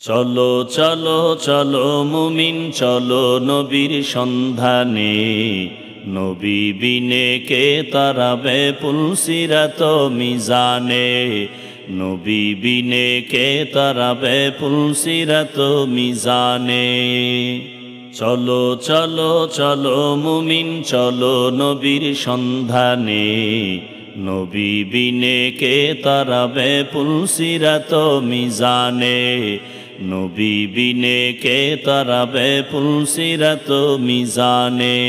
চলো চলো চলো মুমিন চলো নবীর সন্ধানে, নবী বিনে কে তারাবে পুলসিরাত মিজানে, নবী বিনে কে তারাবে পুলসিরাত মিজানে। চলো চলো চলো মুমিন চলো নবীর সন্ধানে, নবী বিনে কে তারাবে পুলসিরাত মিজানে, নবী বিনে কে তারাবে পুলসিরাত মিজানে।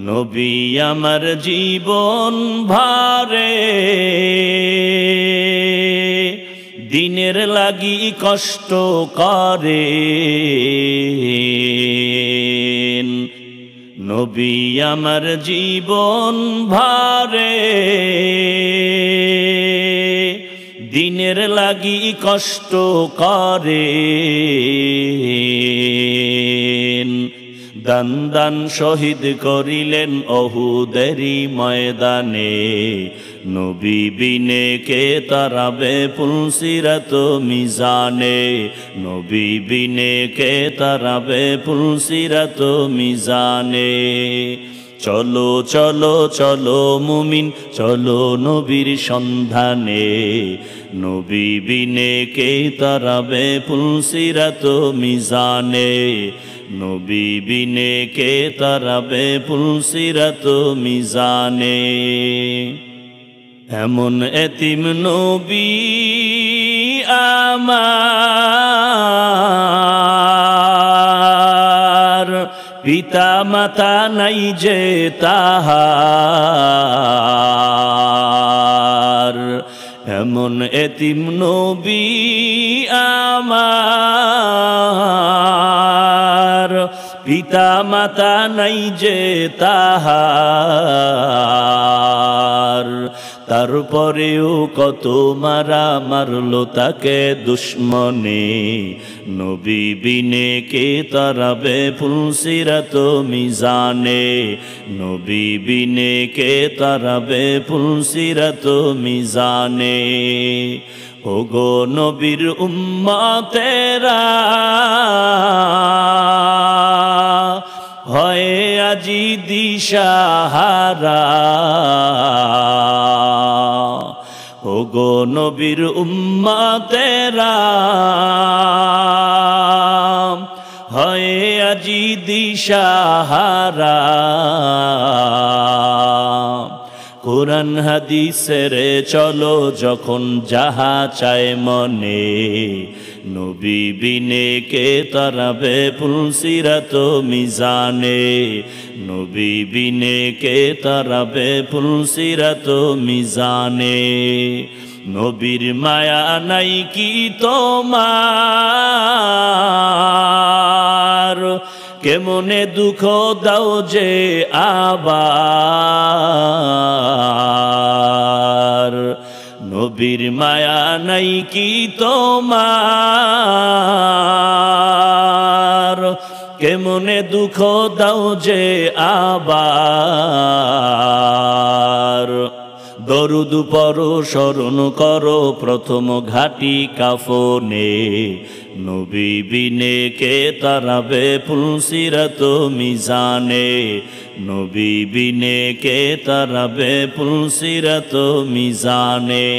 নবী আমার জীবন ভারে, দিনের লাগি কষ্ট করে, নবী আমার জীবন ভারে, দিনের লাগি কষ্ট করে, দান দান শহীদ করিলেন অহুদেরই ময়দানে, নবী বিনে কে তারাবে পুলসিরাত মিজানে, নবী বিনে কে তারাবে পুলসিরাত মিজানে। চলো চলো চলো মুমিন চলো নবীর সন্ধানে, নবী বিনে কে তারাবে পুলসিরাত মিজানে, নবী বিনে কে তারাবে পুলসিরাত মিজানে। এমন এতিম নবী আমার, পিতা মাতা নাই যে তাহার, এমন এতিম নবী আমার, পিতা মাতা নাই যে তাহার, তারপরেও কত মারা মারলো তাকে দুশ্মনে, নবী বিনে কে তারাবে পুলসিরাত মিজানে, নবী বিনে কে তারাবে পুলসিরাত মিজানে। ওগো নবীর উম্মতেরা হয় আজি দিশাহারা, ওগো নবীর উম্মতেরা হয় আজি দিশাহারা, কোরআন হাদিসের চলো যখন যাহা চায় মনে, নবী বিনে কে তারাবে পুলসিরাত মিজানে, নবী বিনে কে তারাবে পুলসিরাত মিজানে। নবীর মায়া নাই কি তোমার, কেমনে দুঃখ দাও যে আবার, নবীর মায়া নাই কি তোমার, কেমনে দুঃখ দাও যে আবার। দরুদ পড়ো স্মরণ করো প্রথম ঘাটি কাফনে, নবী বিনে কে তারাবে পুলসিরাত মিজানে, নবী বিনে কে তারাবে পুলসিরাত মিজানে।